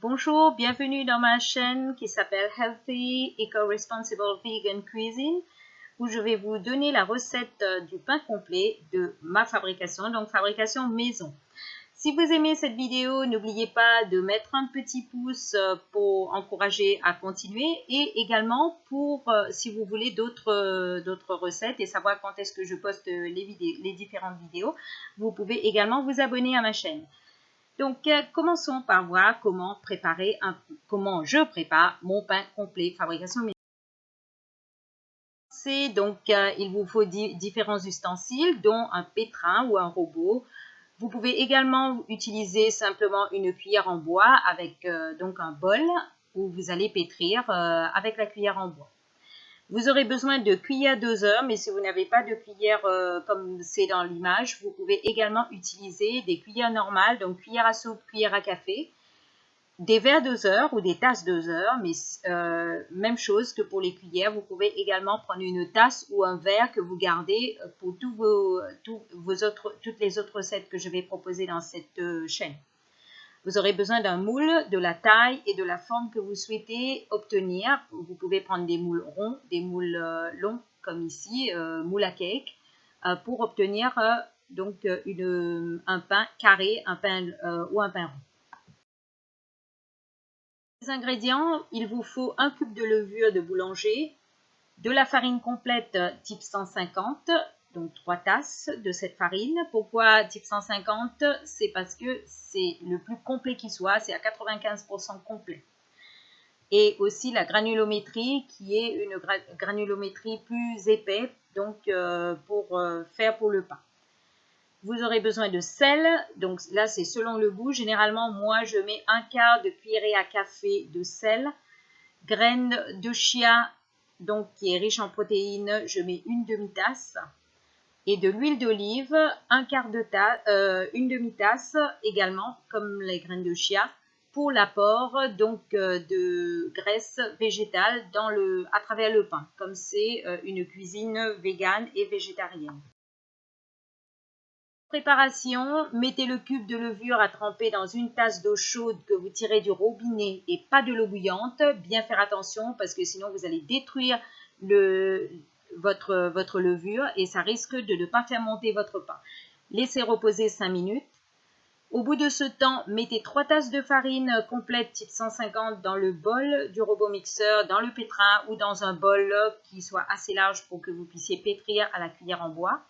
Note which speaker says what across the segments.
Speaker 1: Bonjour, bienvenue dans ma chaîne qui s'appelle Healthy Eco-Responsible Vegan Cuisine, où je vais vous donner la recette du pain complet de ma fabrication, donc fabrication maison. Si vous aimez cette vidéo, n'oubliez pas de mettre un petit pouce pour encourager à continuer et également pour, si vous voulez, d'autres recettes et savoir quand est-ce que je poste les différentes vidéos, vous pouvez également vous abonner à ma chaîne. Donc, commençons par voir comment je prépare mon pain complet fabrication maison. Donc, il vous faut différents ustensiles, dont un pétrin ou un robot. Vous pouvez également utiliser simplement une cuillère en bois avec donc un bol où vous allez pétrir avec la cuillère en bois. Vous aurez besoin de cuillères doseurs, mais si vous n'avez pas de cuillère comme c'est dans l'image, vous pouvez également utiliser des cuillères normales, donc cuillère à soupe, cuillère à café, des verres doseurs ou des tasses doseurs, mais même chose que pour les cuillères, vous pouvez également prendre une tasse ou un verre que vous gardez pour toutes les autres recettes que je vais proposer dans cette chaîne. Vous aurez besoin d'un moule, de la taille et de la forme que vous souhaitez obtenir. Vous pouvez prendre des moules ronds, des moules longs comme ici, moule à cake, pour obtenir donc un pain carré, ou un pain rond. Les ingrédients, il vous faut un cube de levure de boulanger, de la farine complète type 150, donc 3 tasses de cette farine. Pourquoi type 150? C'est parce que c'est le plus complet qui soit, c'est à 95% complet. Et aussi la granulométrie qui est une granulométrie plus épais, donc pour faire pour le pain. Vous aurez besoin de sel, donc là c'est selon le goût. Généralement, moi je mets un quart de cuillerée à café de sel. Graines de chia, donc qui est riche en protéines, je mets une demi-tasse. Et de l'huile d'olive, une demi-tasse également, comme les graines de chia, pour l'apport donc de graisse végétale à travers le pain, comme c'est une cuisine végane et végétarienne. Préparation, mettez le cube de levure à tremper dans une tasse d'eau chaude que vous tirez du robinet et pas de l'eau bouillante. Bien faire attention parce que sinon vous allez détruire votre levure et ça risque de ne pas faire monter votre pain. Laissez reposer 5 minutes. Au bout de ce temps, mettez 3 tasses de farine complète type 150 dans le bol du robot mixeur, dans le pétrin ou dans un bol qui soit assez large pour que vous puissiez pétrir à la cuillère en bois.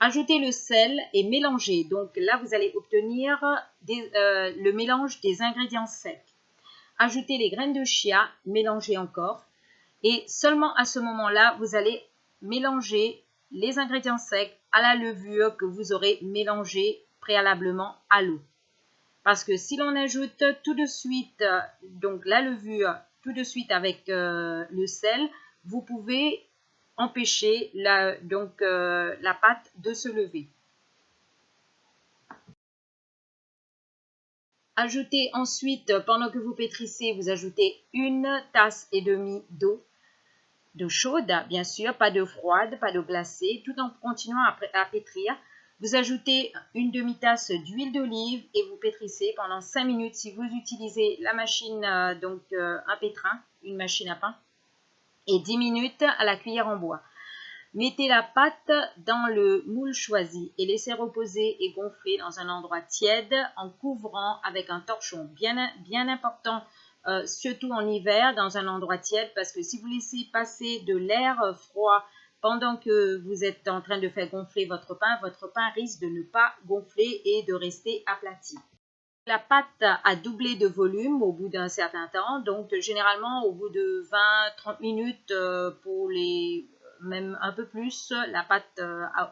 Speaker 1: Ajoutez le sel et mélangez. Donc là, vous allez obtenir le mélange des ingrédients secs. Ajoutez les graines de chia, mélangez encore. Et seulement à ce moment-là, vous allez mélanger les ingrédients secs à la levure que vous aurez mélangée préalablement à l'eau. Parce que si l'on ajoute tout de suite donc la levure tout de suite avec le sel, vous pouvez empêcher la pâte de se lever. Ajoutez ensuite, pendant que vous pétrissez, vous ajoutez une tasse et demie d'eau chaude, bien sûr, pas d'eau froide, pas d'eau glacée, tout en continuant à pétrir. Vous ajoutez une demi-tasse d'huile d'olive et vous pétrissez pendant 5 minutes si vous utilisez la machine, un pétrin, une machine à pain, et 10 minutes à la cuillère en bois. Mettez la pâte dans le moule choisi et laissez reposer et gonfler dans un endroit tiède en couvrant avec un torchon. Bien important, surtout en hiver, dans un endroit tiède parce que si vous laissez passer de l'air froid pendant que vous êtes en train de faire gonfler votre pain risque de ne pas gonfler et de rester aplati. La pâte a doublé de volume au bout d'un certain temps, donc généralement au bout de 20-30 minutes même un peu plus, la pâte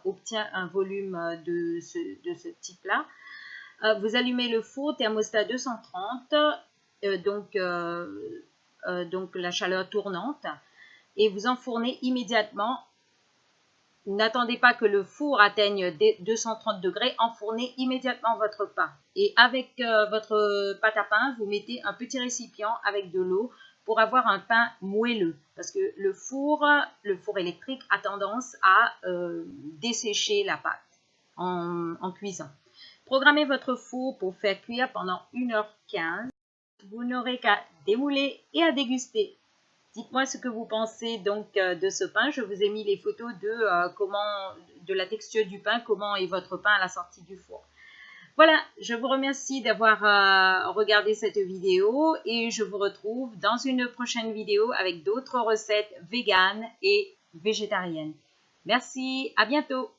Speaker 1: obtient un volume de ce type-là. Vous allumez le four thermostat 230, donc la chaleur tournante, et vous enfournez immédiatement. N'attendez pas que le four atteigne 230 degrés, enfournez immédiatement votre pain. Et avec votre pâte à pain, vous mettez un petit récipient avec de l'eau pour avoir un pain moelleux. Parce que le four électrique a tendance à dessécher la pâte en cuisant. Programmez votre four pour faire cuire pendant 1h15. Vous n'aurez qu'à démouler et à déguster. Dites-moi ce que vous pensez donc de ce pain. Je vous ai mis les photos de la texture du pain, comment est votre pain à la sortie du four. Voilà, je vous remercie d'avoir regardé cette vidéo et je vous retrouve dans une prochaine vidéo avec d'autres recettes véganes et végétariennes. Merci, à bientôt.